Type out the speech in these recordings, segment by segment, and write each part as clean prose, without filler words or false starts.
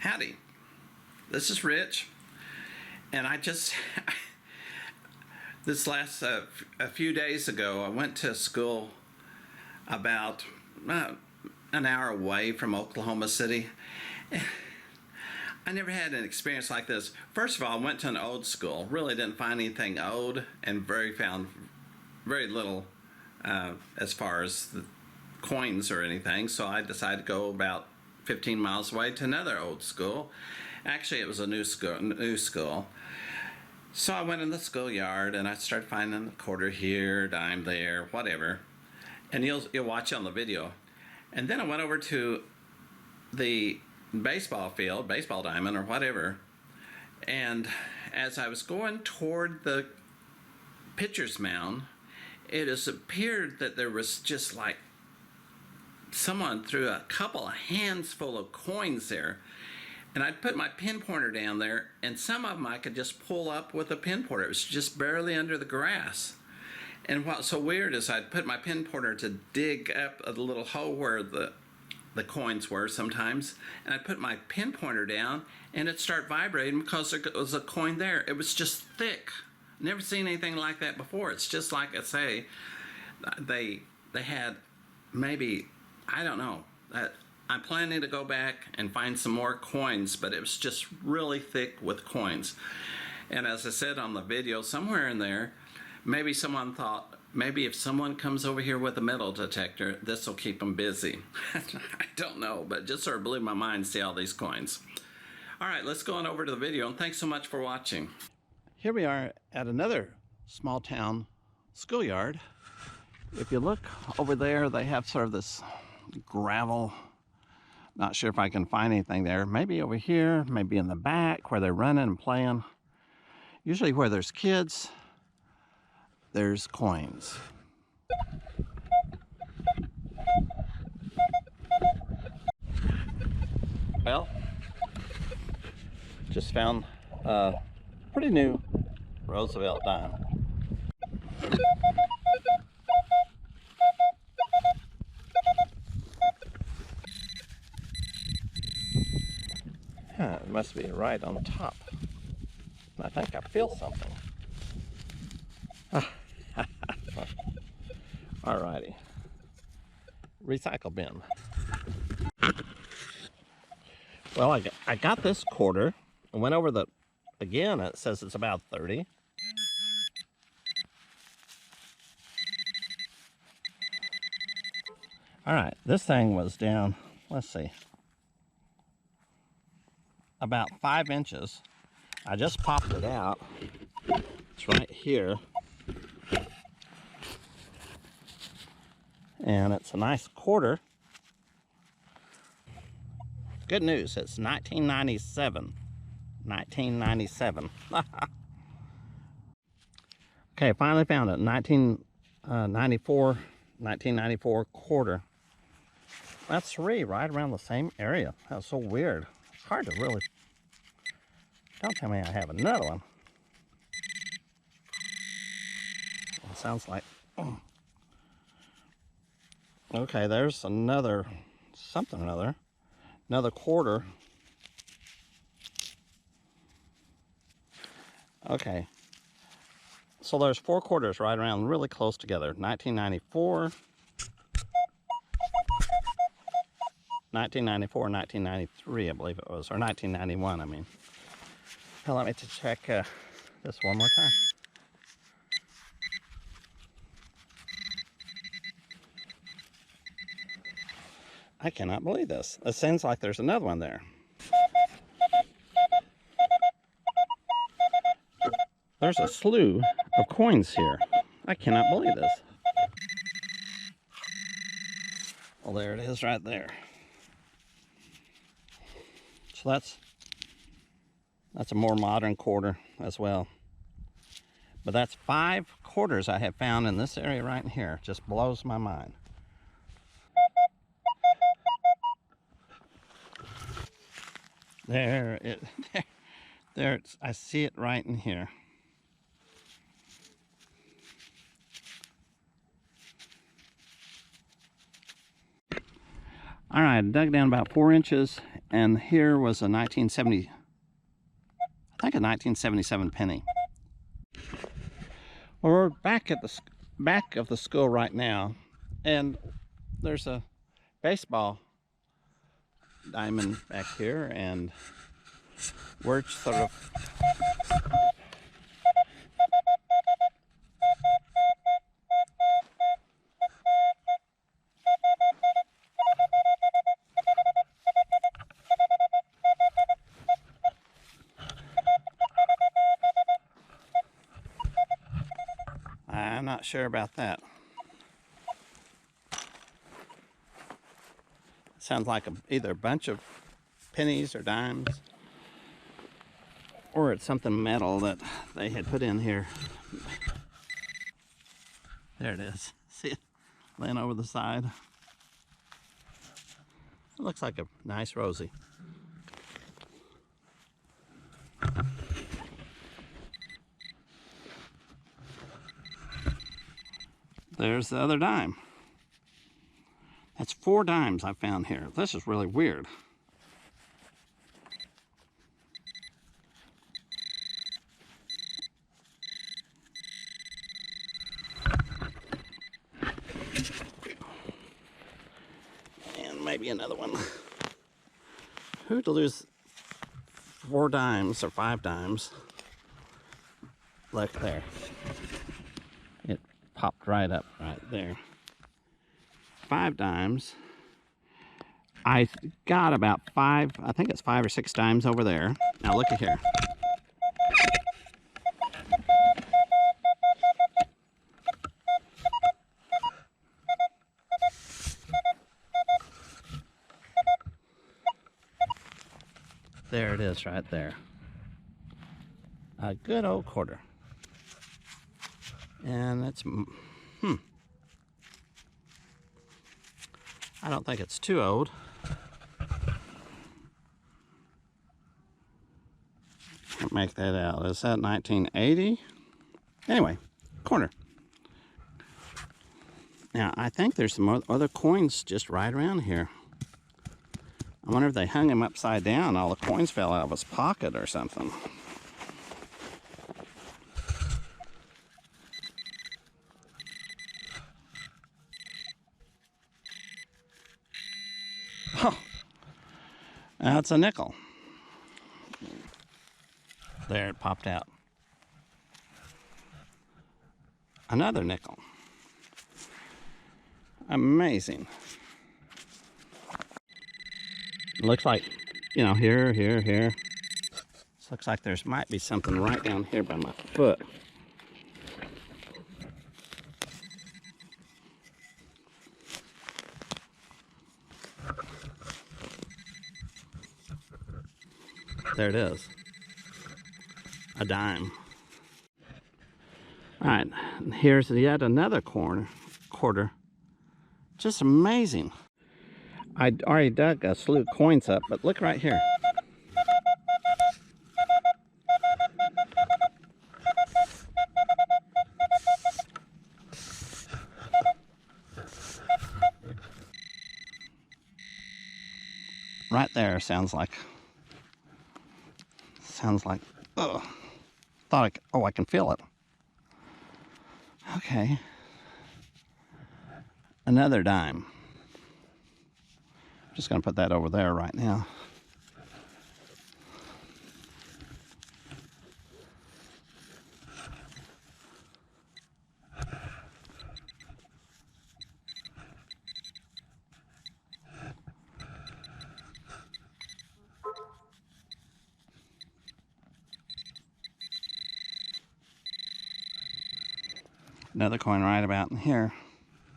Howdy, this is Rich, and I just, this last, a few days ago, I went to school about an hour away from Oklahoma City. I never had an experience like this. First of all, I went to an old school, really didn't find anything old, and found very little as far as the coins or anything, so I decided to go about 15 miles away to another old school. Actually, it was a new school. So I went in the schoolyard and I started finding a quarter here, dime there, whatever. And you'll watch it on the video. And then I went over to the baseball field, baseball diamond or whatever. And as I was going toward the pitcher's mound, it has appeared that there was just like someone threw a couple of hands full of coins there, and I'd put my pinpointer down there, and some of them I could just pull up with a pinpointer. It was just barely under the grass. And what's so weird is I'd put my pinpointer to dig up a little hole where the coins were sometimes, and I'd put my pinpointer down and it'd start vibrating because there was a coin there. It was just thick. Never seen anything like that before. It's just like I say, they had maybe, I don't know. I'm planning to go back and find some more coins, but it was just really thick with coins. And as I said on the video, somewhere in there, maybe someone thought, maybe if someone comes over here with a metal detector, this will keep them busy. I don't know, but it just sort of blew my mind to see all these coins. All right, let's go on over to the video, and thanks so much for watching. Here we are at another small town schoolyard. If you look over there, they have sort of this gravel. Not sure if I can find anything there. Maybe over here, maybe in the back where they're running and playing. Usually where there's kids, there's coins. Well, just found a pretty new Roosevelt dime. It must be right on top. I think I feel something. Alrighty. Recycle bin. Well, I got this quarter and went over again, it says it's about 30. Alright, this thing was down, let's see, about 5 inches. I just popped it out. It's right here. And it's a nice quarter. Good news, it's 1997. 1997. Okay, finally found it. 1994 quarter. That's 3 right around the same area. That's so weird. It's hard to really... Don't tell me I have another one. It sounds like... Okay, there's another something or another. Another quarter. Okay. So there's 4 quarters right around really close together. 1994. 1994, 1993, I believe it was. Or 1991, I mean. Now let me check this one more time. I cannot believe this. It seems like there's another one there. There's a slew of coins here. I cannot believe this. Well, there it is right there. So that's a more modern quarter as well. But that's 5 quarters I have found in this area right in here. Just blows my mind. There, I see it right in here. All right, I dug down about 4 inches And here was a 1970, I think a 1977 penny. Well, we're back at the back of the school right now, and there's a baseball diamond back here, and we're sort of I'm not sure about that. Sounds like either a bunch of pennies or dimes, or it's something metal that they had put in here. There it is. See it laying over the side? It looks like a nice Rosie. There's the other dime. That's 4 dimes I found here. This is really weird. And maybe another one. Who'd lose 4 dimes or 5 dimes? Look there. It popped right up right there. 5 dimes. I got about 5, I think it's 5 or 6 dimes over there. Now look at here. There it is right there. A good old quarter. And it's, I don't think it's too old. Can't make that out. Is that 1980? Anyway, corner. Now, I think there's some other coins just right around here. I wonder if they hung him upside down, all the coins fell out of his pocket or something. Oh, that's a nickel. There, it popped out. Another nickel. Amazing. Looks like, you know, here. This looks like there's might be something right down here by my foot. There it is. A dime. All right, here's yet another quarter. Just amazing. I already dug a slew of coins up, but look right here. Right there sounds like, oh, I can feel it. Okay. Another dime. Just gonna put that over there right now. Another coin right about in here.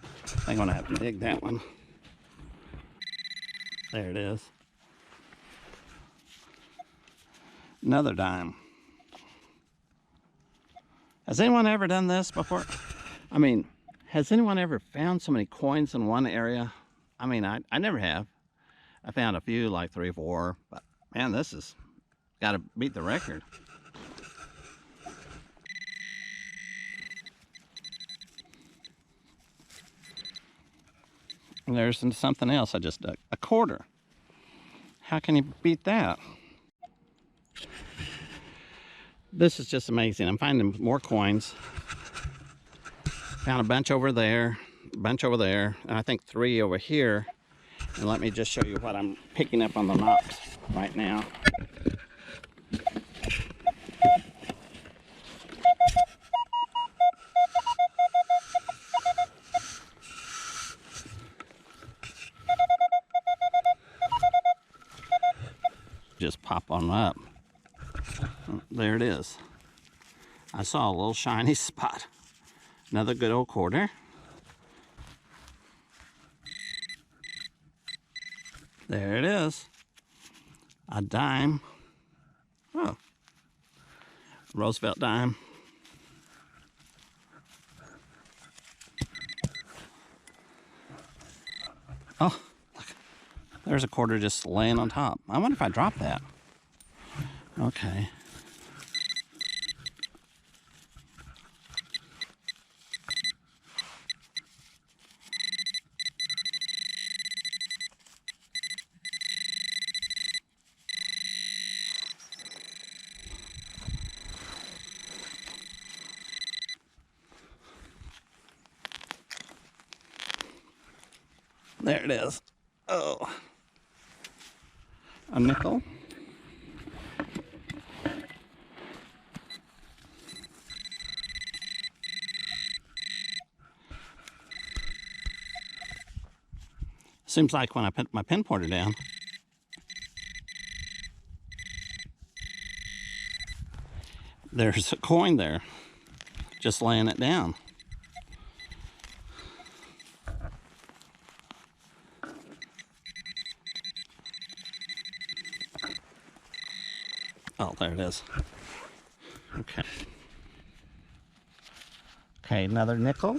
I think I'm gonna have to dig that one. There it is. Another dime. Has anyone ever done this before? I mean, has anyone ever found so many coins in one area? I mean, I never have. I found a few, like 3 or 4, but man, this has got to beat the record. And there's something else I just dug. A quarter. How can you beat that? This is just amazing. I'm finding more coins. Found a bunch over there, and I think 3 over here. And let me just show you what I'm picking up on the knocks right now. Just pop on up. There it is. I saw a little shiny spot. Another good old quarter. There it is. A dime. Oh. Roosevelt dime. Oh, look. There's a quarter just laying on top. I wonder if I drop that. Okay. There it is. Oh. A nickel. Seems like when I put my pinpointer down, there's a coin there, just laying it down. Oh, there it is. Okay. Okay, another nickel.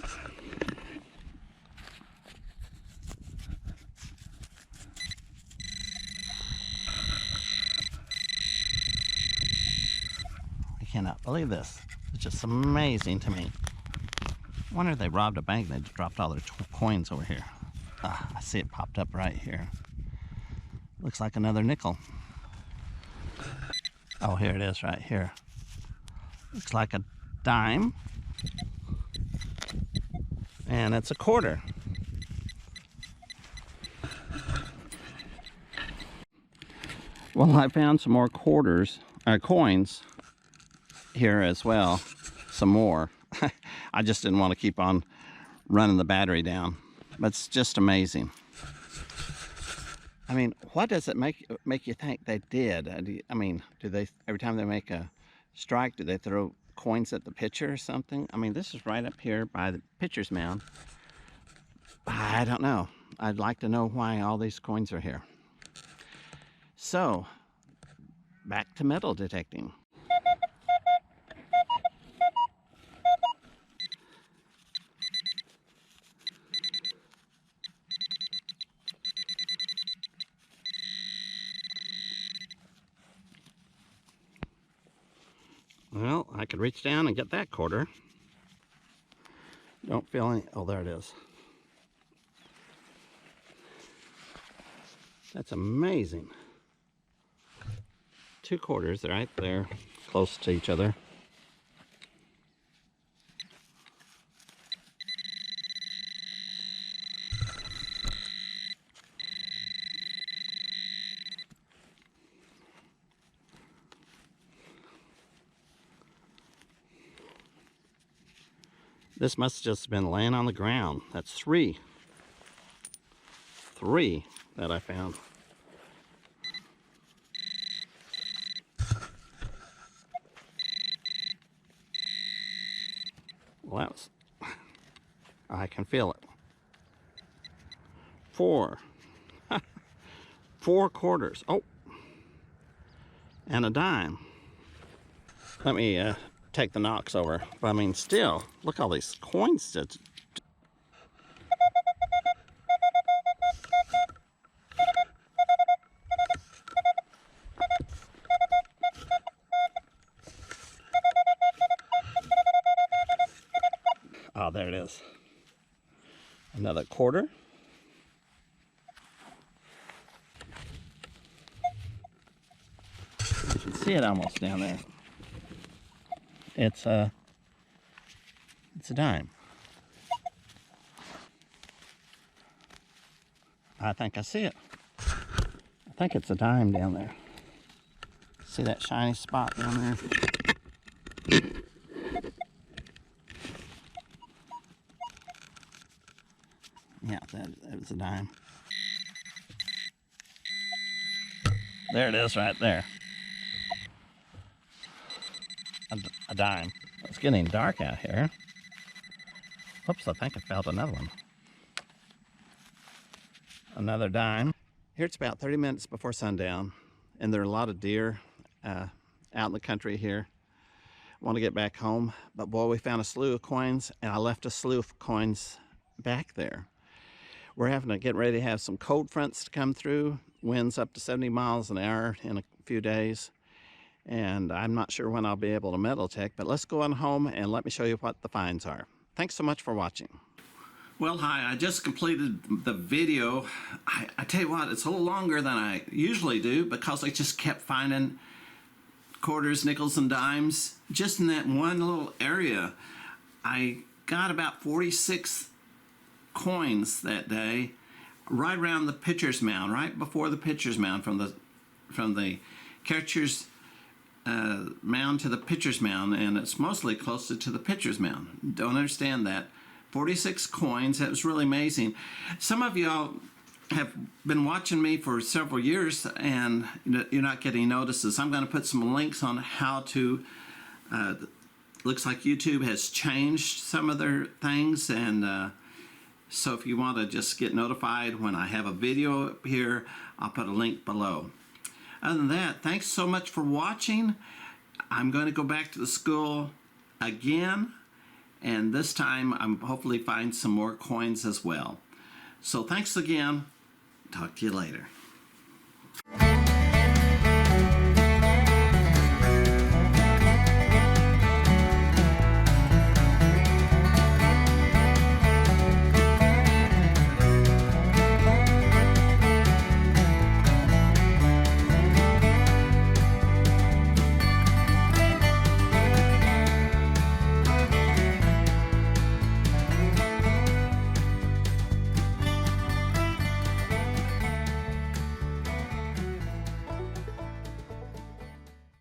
I cannot believe this. It's just amazing to me. I wonder if they robbed a bank and they dropped all their coins over here. Ah, I see it popped up right here. Looks like another nickel. Oh, here it is right here. Looks like a dime. And it's a quarter. Well, I found some more coins here as well. Some more. I just didn't want to keep on running the battery down. But it's just amazing. I mean, what does it make you think they did? I mean, do they, every time they make a strike, do they throw coins at the pitcher or something? I mean, this is right up here by the pitcher's mound. I don't know. I'd like to know why all these coins are here. So, back to metal detecting. Well, I could reach down and get that quarter. Don't feel any, oh, there it is. That's amazing. 2 quarters right there, close to each other. This must have just been laying on the ground. That's 3. 3 that I found. Well, that was, I can feel it. 4. 4 quarters. Oh, and a dime. Let me take the knocks over. But I mean, still, look at all these coins. Oh, there it is. Another quarter. You can see it almost down there. It's a dime. I think I see it. I think it's a dime down there. See that shiny spot down there? Yeah, that was a dime. There it is right there. A dime. It's getting dark out here. Oops, I think I felt another one. Another dime. Here it's about 30 minutes before sundown, and there are a lot of deer out in the country here. I want to get back home, but boy, we found a slew of coins, and I left a slew of coins back there. We're having to get ready to have some cold fronts to come through, winds up to 70 miles an hour in a few days, and I'm not sure when I'll be able to metal detect, but let's go on home and let me show you what the finds are. Thanks so much for watching. Well, hi, I just completed the video. I tell you what, it's a little longer than I usually do because I just kept finding quarters, nickels, and dimes just in that one little area. I got about 46 coins that day, right around the pitcher's mound, right before the pitcher's mound, from the catcher's mound to the pitcher's mound, and it's mostly closer to the pitcher's mound. Don't understand that. 46 coins. That was really amazing. Some of y'all have been watching me for several years and you're not getting notices. I'm going to put some links on how to looks like YouTube has changed some of their things, and so if you want to just get notified when I have a video up here, I'll put a link below. Other than that, thanks so much for watching. I'm going to go back to the school again, and this time I'm hopefully find some more coins as well. So thanks again. Talk to you later.